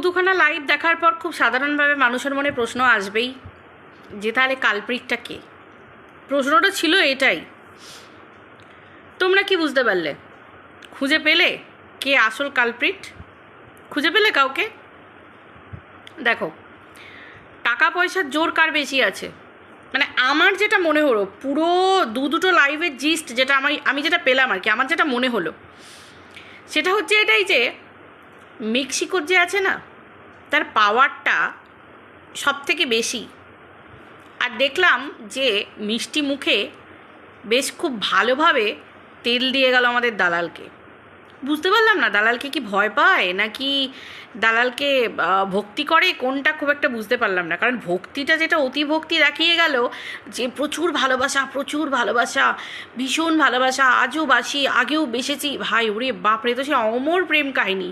দুখানা লাইভ দেখার পর খুব সাধারণভাবে মানুষের মনে প্রশ্ন আসবেই যে তাহলে কালপ্রিটটা কে। প্রশ্নটা ছিল এটাই। তোমরা কি বুঝতে পারলে? খুঁজে পেলে কে আসল কালপ্রিট? খুঁজে পেলে কাউকে? দেখো, টাকা পয়সার জোর কার বেশি আছে, মানে আমার যেটা মনে হলো পুরো দুটো লাইভের জিস্ট যেটা আমি যেটা পেলাম আর কি, আমার যেটা মনে হলো সেটা হচ্ছে এটাই যে মেক্সিকোর যে আছে না, তার পাওয়ারটা সব থেকে বেশি। আর দেখলাম যে মিষ্টি মুখে বেশ খুব ভালোভাবে তেল দিয়ে গেল আমাদের দালালকে। বুঝতে পারলাম না দালালকে কি ভয় পায় নাকি দালালকে ভক্তি করে, কোনটা খুব একটা বুঝতে পারলাম না। কারণ ভক্তিটা যেটা অতি ভক্তি দেখিয়ে গেল যে প্রচুর ভালোবাসা, প্রচুর ভালোবাসা, ভীষণ ভালোবাসা, আজও বাসি, আগেও বেসেছি। ভাই ওরে বাপরে, তো সে অমর প্রেম কাহিনী।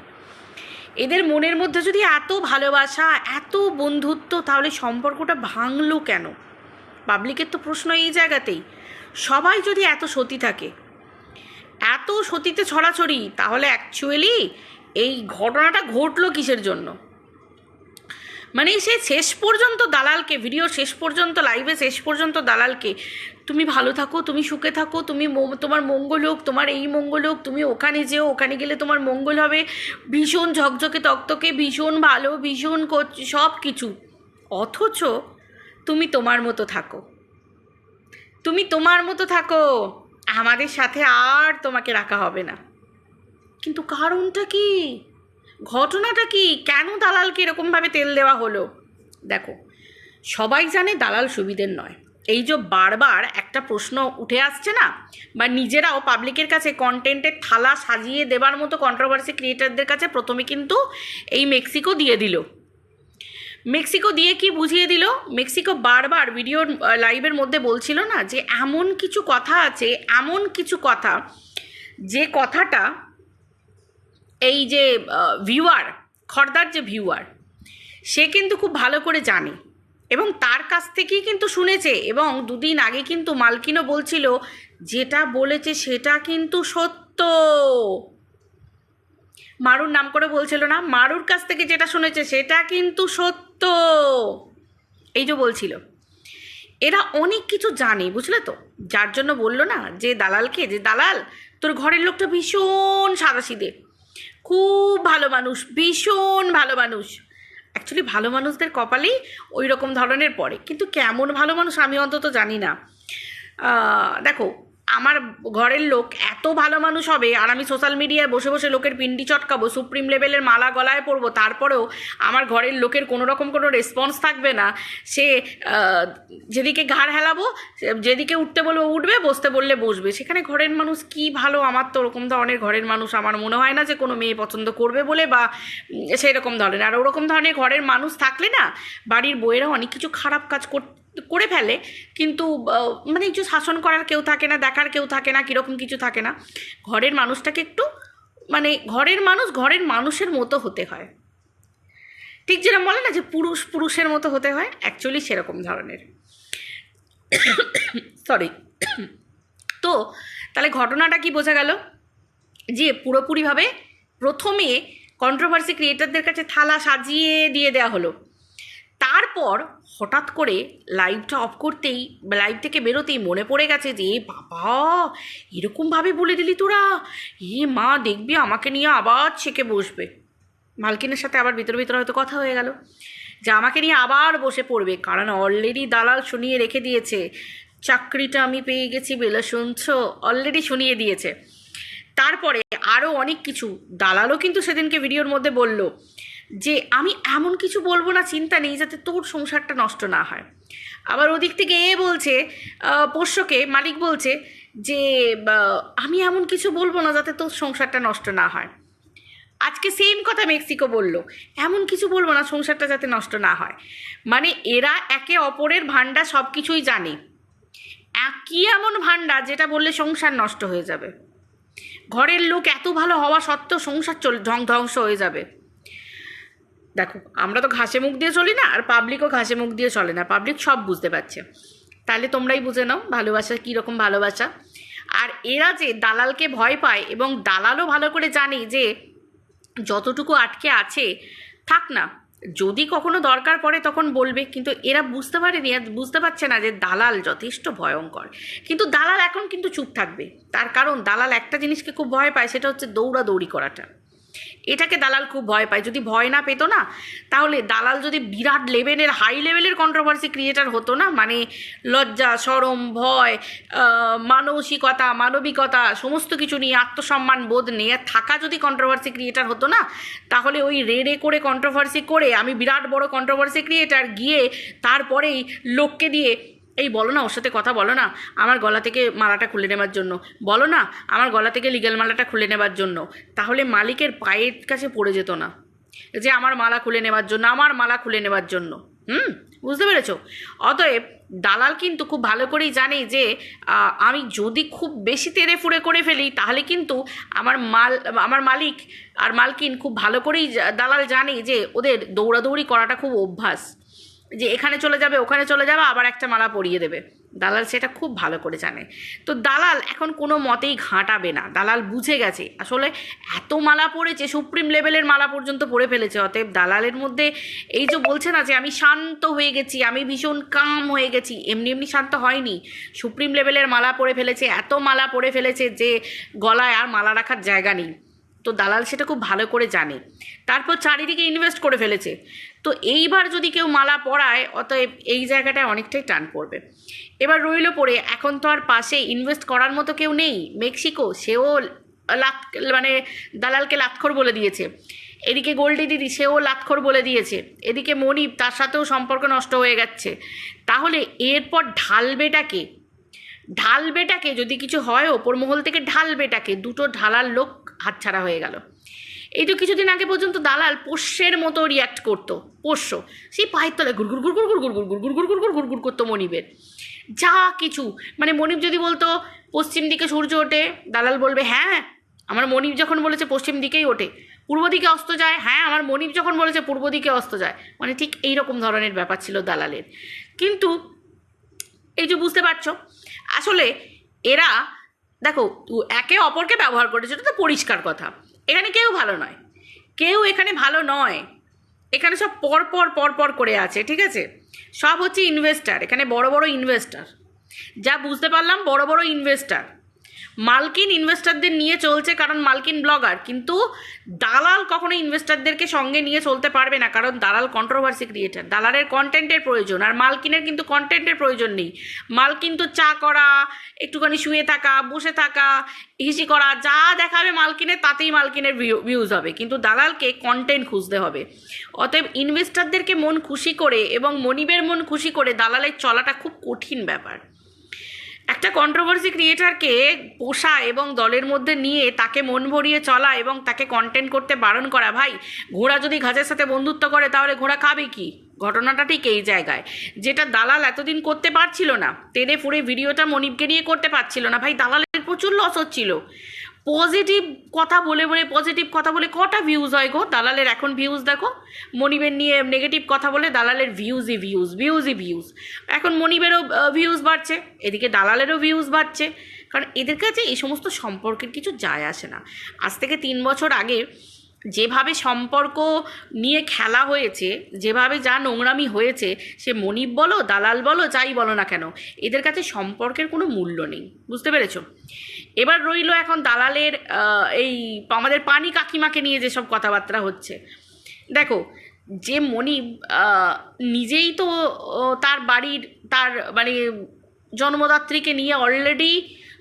এদের মনের মধ্যে যদি এত ভালোবাসা, এত বন্ধুত্ব, তাহলে সম্পর্কটা ভাঙলো কেন? পাবলিকের তো প্রশ্ন এই জায়গাতেই। সবাই যদি এত সতী থাকে, এত সতীতে ছড়াছড়ি, তাহলে অ্যাকচুয়ালি এই ঘটনাটা ঘটলো কিসের জন্য? মানে সে শেষ পর্যন্ত দালালকে, ভিডিও শেষ পর্যন্ত, লাইভে শেষ পর্যন্ত দালালকে, তুমি ভালো থাকো, তুমি সুখে থাকো, তুমি তোমার মঙ্গল হোক, তোমার এই মঙ্গল হোক, তুমি ওখানে যেও, ওখানে গেলে তোমার মঙ্গল হবে, ভীষণ ঝকঝকে তকতকে, ভীষণ ভালো, ভীষণ সব কিছু। অথচ তুমি তোমার মতো থাকো, তুমি তোমার মতো থাকো, আমাদের সাথে আর তোমাকে রাখা হবে না। কিন্তু কারণটা কি? ঘটনাটা কি? কেন দালালকে এরকমভাবে তেল দেওয়া হলো? দেখো, সবাই জানে দালাল সুবিধের নয়। এই যে বারবার একটা প্রশ্ন উঠে আসছে না, বা নিজেরাও পাবলিকের কাছে কন্টেন্টের থালা সাজিয়ে দেবার মতো কন্ট্রোভার্সি ক্রিয়েটারদের কাছে প্রথমে কিন্তু এই মেক্সিকো দিয়ে দিল। মেক্সিকো দিয়ে কি বুঝিয়ে দিল? মেক্সিকো বারবার ভিডিও লাইভের মধ্যে বলছিল না যে এমন কিছু কথা আছে, এমন কিছু কথা, যে কথাটা এই যে ভিউয়ার, খর্দার যে ভিউয়ার, সে কিন্তু খুব ভালো করে জানে এবং তার কাছ থেকেই কিন্তু শুনেছে। এবং দুদিন আগে কিন্তু মালকিনও বলছিল যেটা বলেছে সেটা কিন্তু সত্য। মারুর নাম করে বলছিল না, মারুর কাছ থেকে যেটা শুনেছে সেটা কিন্তু সত্য, এই যে বলছিল। এরা অনেক কিছু জানে, বুঝলে তো? যার জন্য বললো না যে দালালকে, যে দালাল তোর ঘরের লোকটা ভীষণ সাদাসিধে, খুব ভালো মানুষ, ভীষণ ভালো মানুষ। অ্যাকচুয়ালি ভালো মানুষদের কপালেই ওই রকম ধরনের পড়ে, কিন্তু কেমন ভালো মানুষ আমি অন্তত জানি না। দেখো, আমার ঘরের লোক এত ভালো মানুষ হবে আর আমি সোশ্যাল মিডিয়ায় বসে বসে লোকের পিন্ডি চটকাবো, সুপ্রিম লেভেলের মালা গলায় পরবো, তারপরেও আমার ঘরের লোকের কোনো রকম কোনো রেসপন্স থাকবে না। সে যেদিকে ঘাড় হেলাবো, যেদিকে উঠতে বলবো উঠবে, বসতে বললে বসবে। সেখানে ঘরের মানুষ কি ভালো? আমার তো ওরকম ধরনের ঘরের মানুষ আমার মনে হয় না যে কোনো মেয়ে পছন্দ করবে বলে, বা সেই রকম ধরনের। আর ওরকম ধরনের ঘরের মানুষ থাকলে না, বাড়ির বউয়েরা অনেক কিছু খারাপ কাজ করে ফেলে, কিন্তু মানে কিছু শাসন করার কেউ থাকে না, দেখার কেউ থাকে না, কীরকম কিছু থাকে না। ঘরের মানুষটাকে একটু, মানে ঘরের মানুষ ঘরের মানুষের মতো হতে হয়। ঠিক যেরকম বলে না যে পুরুষ পুরুষের মতো হতে হয়, অ্যাকচুয়ালি সেরকম ধরনের। সরি। তো তাহলে ঘটনাটা কি বোঝা গেল? যে পুরোপুরিভাবে প্রথমে কন্ট্রোভার্সি ক্রিয়েটারদের কাছে থালা সাজিয়ে দিয়ে দেওয়া হলো, তারপর হঠাৎ করে লাইভটা অফ করতেই, লাইভ থেকে বেরোতেই মনে পড়ে গেছে যে বাবা এরকমভাবে বলে দিলি তোরা, মা দেখবি আমাকে নিয়ে আবার ছেকে বসবে। মালকিনের সাথে আবার ভিতরে ভিতরে হয়তো কথা হয়ে গেল যে আমাকে নিয়ে আবার বসে পড়বে, কারণ অলরেডি দালাল শুনিয়ে রেখে দিয়েছে চাকরিটা আমি পেয়ে গেছি বেলা, শুনছো? অলরেডি শুনিয়ে দিয়েছে। তারপরে আরও অনেক কিছু দালালও কিন্তু সেদিনকে ভিডিওর মধ্যে বলল যে আমি এমন কিছু বলবো না, চিন্তা নেই, যাতে তোর সংসারটা নষ্ট না হয়। আবার ওদিক থেকে বলছে, পোষ্যকে মালিক বলছে যে আমি এমন কিছু বলবো না যাতে তোর সংসারটা নষ্ট না হয়। আজকে সেম কথা মেক্সিকো বলল, এমন কিছু বলবো না সংসারটা যাতে নষ্ট না হয়। মানে এরা একে অপরের ভান্ডা সব কিছুই জানে। কি এমন ভান্ডা যেটা বললে সংসার নষ্ট হয়ে যাবে? ঘরের লোক এত ভালো হওয়া সত্ত্বেও সংসার ধ্বংস হয়ে যাবে। দেখো, আমরা তো ঘাসে মুখ দিয়ে চলি না, আর পাবলিকও ঘাসে মুখ দিয়ে চলে না, পাবলিক সব বুঝতে পারছে। তাহলে তোমরাই বুঝে নাও ভালোবাসা কীরকম ভালোবাসা। আর এরা যে দালালকে ভয় পায়, এবং দালালও ভালো করে জানে যে যতটুকু আটকে আছে থাক না, যদি কখনো দরকার পড়ে তখন বলবে, কিন্তু এরা বুঝতে পারেনি, বুঝতে পারছে না যে দালাল যথেষ্ট ভয়ঙ্কর। কিন্তু দালাল এখন কিন্তু চুপ থাকবে, তার কারণ দালাল একটা জিনিসকে খুব ভয় পায়, সেটা হচ্ছে দৌড়াদৌড়ি করাটা। এটাকে দালাল খুব ভয় পায়। যদি ভয় না পেতো না, তাহলে দালাল যদি বিরাট লেভেলের হাই লেভেলের কন্ট্রোভার্সি ক্রিয়েটার হতো না, মানে লজ্জা শরম ভয় মানসিকতা মানবিকতা সমস্ত কিছু নিয়ে আত্মসম্মান বোধ নিয়ে থাকা যদি কন্ট্রোভার্সি ক্রিয়েটার হতো না, তাহলে ওই রে করে কন্ট্রোভার্সি করে আমি বিরাট বড় কন্ট্রোভার্সি ক্রিয়েটার গিয়ে তারপরেই লোককে দিয়ে এই বলো না, ওর সাথে কথা বলো না, আমার গলা থেকে মালাটা খুলে নেবার জন্য, বলো না আমার গলা থেকে লিগ্যাল মালাটা খুলে নেবার জন্য, তাহলে মালিকের পায়ের কাছে পড়ে যেত না যে আমার মালা খুলে নেবার জন্য, আমার মালা খুলে নেবার জন্য। বুঝতে পেরেছো? অতএব দালাল কিন্তু খুব ভালো করেই জানে যে আমি যদি খুব বেশি তেড়ে ফুড়ে করে ফেলি, তাহলে কিন্তু আমার মালিক আর মালকিন খুব ভালো করেই দালাল জানে যে ওদের দৌড়াদৌড়ি করাটা খুব অভ্যাস, যে এখানে চলে যাবে ওখানে চলে যাবে আবার একটা মালা পরিয়ে দেবে। দালাল সেটা খুব ভালো করে জানে। তো দালাল এখন কোনো মতেই ঘাঁটাবে না, দালাল বুঝে গেছে আসলে এত মালা পড়েছে, সুপ্রিম লেভেলের মালা পর্যন্ত পড়ে ফেলেছে। অতএব দালালের মধ্যে এই যে বলছে না যে আমি শান্ত হয়ে গেছি, আমি ভীষণ কাম হয়ে গেছি, এমনি এমনি শান্ত হয়নি। সুপ্রিম লেভেলের মালা পড়ে ফেলেছে, এত মালা পড়ে ফেলেছে যে গলায় আর মালা রাখার জায়গা নেই। তো দালাল সেটা খুব ভালো করে জানে, তারপর চারিদিকে ইনভেস্ট করে ফেলেছে। তো এইবার যদি কেউ মালা পরায়, অতএব এই জায়গাটায় অনেকটাই টান পড়বে। এবার রইল পড়ে, এখন তো আর পাশে ইনভেস্ট করার মতো কেউ নেই। মেক্সিকো, সেও মানে দালালকে লাতখোর বলে দিয়েছে। এদিকে গোল্ডি দিদি, সেও লাতখোর বলে দিয়েছে। এদিকে মনিব, তার সাথেও সম্পর্ক নষ্ট হয়ে যাচ্ছে। তাহলে এরপর ঢালবেটাকে যদি কিছু হয় ওপর মহল থেকে ঢালবেটাকে, দুটো ঢালার লোক হাতছাড়া হয়ে গেল। এই তো কিছুদিন আগে পর্যন্ত দালাল পোষ্যের মতো রিয়াক্ট করতো, পোষ্য সেই পায়ের তলায় গুড়গুড় গুড়গুড় গুড়গুড় গুড়গুড় গুড়গুড় গুড়গুড় গুড়গুড় করতো মনিবের যা কিছু। মানে মনিব যদি বলতো পশ্চিম দিকে সূর্য ওঠে, দালাল বলবে হ্যাঁ আমার মনিব যখন বলেছে পশ্চিম দিকেই ওঠে। পূর্ব দিকে অস্ত যায়, হ্যাঁ আমার মনিব যখন বলেছে পূর্ব দিকে অস্ত যায়। মানে ঠিক এইরকম ধরনের ব্যাপার ছিল দালালের। কিন্তু এই যে বুঝতে পারছো, আসলে এরা দেখো একে অপরকে ব্যবহার করেছে, এটা তো পরিষ্কার কথা। এখানে কেউ ভালো নয়, কেউ এখানে ভালো নয়। এখানে সব পর করে আছে, ঠিক আছে? সব হচ্ছে ইনভেস্টার, এখানে বড় বড় ইনভেস্টার, যা বুঝতে পারলাম বড় বড় ইনভেস্টার। মালকিন ইনভেস্টারদের নিয়ে চলছে কারণ মালকিন ব্লগার, কিন্তু দালাল কখনো ইনভেস্টারদেরকে সঙ্গে নিয়ে চলতে পারবে না, কারণ দালাল কন্ট্রোভার্সি ক্রিয়েটার। দালালের কন্টেন্টের প্রয়োজন, আর মালকিনের কিন্তু কন্টেন্টের প্রয়োজন নেই। মালকিন তো চা করা, একটুখানি শুয়ে থাকা, বসে থাকা, হিসি করা, যা দেখাবে মালকিনের তাতেই মালকিনের ভিউজ হবে, কিন্তু দালালকে কন্টেন্ট খুঁজতে হবে। অতএব ইনভেস্টারদেরকে মন খুশি করে এবং মনিবের মন খুশি করে দালালের চলাটা খুব কঠিন ব্যাপার। একটা কন্ট্রোভার্সি ক্রিয়েটারকে পোষা এবং দলের মধ্যে নিয়ে তাকে মন ভরিয়ে চলা এবং তাকে কন্টেন্ট করতে বারণ করা। ভাই, ঘোড়া যদি ঘাসের সাথে বন্ধুত্ব করে তাহলে ঘোড়া খাবে কি? ঘটনাটা ঠিক এই জায়গায়, যেটা দালাল এতদিন করতে পারছিল না। টেনে ফুড়ে ভিডিওটা মনিবকে নিয়ে করতে পারছিল না। ভাই, দালালের প্রচুর লস হচ্ছিল। পজিটিভ কথা বলে কটা ভিউজ হয় গো দালালের? এখন ভিউজ দেখো, মনিবের নিয়ে নেগেটিভ কথা বলে দালালের ভিউজ। এখন মনিবেরও ভিউজ বাড়ছে, এদিকে দালালেরও ভিউজ বাড়ছে, কারণ এদের কাছে এই সমস্ত সম্পর্কের কিছু যায় আসে না। আজ থেকে 3 বছর আগে যেভাবে সম্পর্ক নিয়ে খেলা হয়েছে, যেভাবে যা নোংরামি হয়েছে, সে মনিব বলো দালাল বলো যাই বলো না কেন, এদের কাছে সম্পর্কের কোনো মূল্য নেই। বুঝতে পেরেছো? এবার রইল এখন দালালের এই আমাদের পানি কাকিমাকে নিয়ে যেসব কথাবার্তা হচ্ছে। দেখো, যে মনিব নিজেই তো তার বাড়ির তার মানে জন্মদাত্রীকে নিয়ে অলরেডি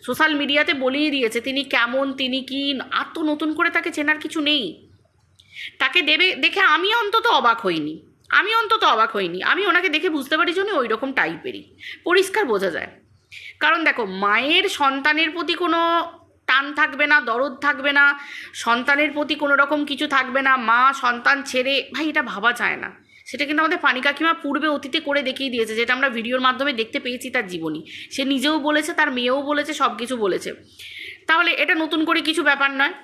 সোশ্যাল মিডিয়াতে বলেই দিয়েছে তিনি কেমন, তিনি কি, আর তো নতুন করে তাকে চেনার কিছু নেই। তাকে দেখে আমি অন্তত অবাক হইনি। আমি ওনাকে দেখে বুঝতে পারি জন্য ওই রকম টাইপেরই, পরিষ্কার বোঝা যায়। কারণ দেখো, মায়ের সন্তানের প্রতি কোনো টান থাকবে না, দরদ থাকবে না, সন্তানের প্রতি কোনো রকম কিছু থাকবে না, মা সন্তান ছেড়ে, ভাই এটা ভাবা যায় না। সেটা কিন্তু আমাদের পানি কাকিমা পূর্বে অতীতে করে দেখিয়ে দিয়েছে, যেটা আমরা ভিডিওর মাধ্যমে দেখতে পেয়েছি তার জীবনী। সে নিজেও বলেছে, তার মেয়েও বলেছে, সব কিছু বলেছে। তাহলে এটা নতুন করে কিছু ব্যাপার নয়।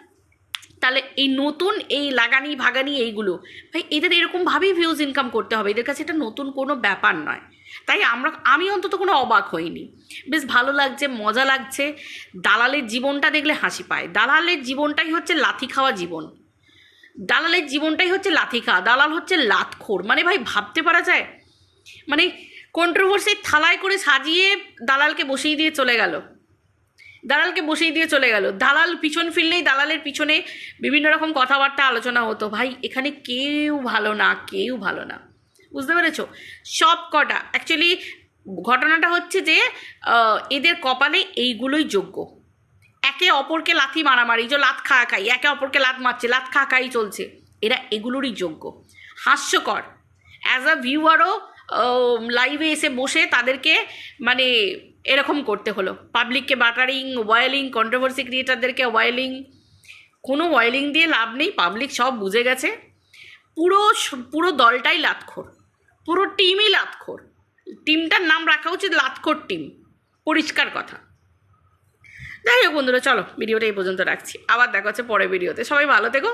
তাহলে এই নতুন এই লাগানি ভাগানি এইগুলো, ভাই এদের এরকমভাবেই ভিউজ ইনকাম করতে হবে, এদের কাছে এটা নতুন কোনো ব্যাপার নয়। তাই আমি অন্তত কোনো অবাক হইনি, বেশ ভালো লাগছে, মজা লাগছে। দালালের জীবনটা দেখলে হাসি পায়। দালালের জীবনটাই হচ্ছে লাথি খাওয়া জীবন। দালালের জীবনটাই হচ্ছে লাথি খাওয়া, দালাল হচ্ছে লাতখোর। মানে ভাই ভাবতে পারা যায়? মানে কন্ট্রোভার্সির থালায় করে সাজিয়ে দালালকে বসিয়ে দিয়ে চলে গেল, দালাল পিছন ফিরলেই দালালের পিছনে বিভিন্ন রকম কথাবার্তা আলোচনা হতো। ভাই এখানে কেউ ভালো না, বুঝতে পেরেছো? সব কটা অ্যাকচুয়ালি ঘটনাটা হচ্ছে যে এদের কপালে এইগুলোই যোগ্য। একে অপরকে লাথি মারামারি, যে লাত খাই, একে অপরকে লাত মারছে, লাত খাই চলছে, এরা এগুলোরই যোগ্য। হাস্যকর। অ্যাজ আ ভিউয়ারও লাইভে এসে বসে তাদেরকে মানে এরকম করতে হলো, পাবলিককে বাটারিং, ওয়াইলিং, কন্ট্রোভার্সি ক্রিয়েটারদেরকে ওয়াইলিং। কোনো ওয়াইলিং দিয়ে লাভ নেই, পাবলিক সব বুঝে গেছে। পুরো দলটাই লাতখোর, পুরো টিমই লাতখোর। টিমটার নাম রাখা উচিত লাতখোর টিম, পরিষ্কার কথা। যাই হোক বন্ধুরা, চলো ভিডিওটা এই পর্যন্ত রাখছি, আবার দেখা হচ্ছে পরের ভিডিওতে। সবাই ভালো থেকো,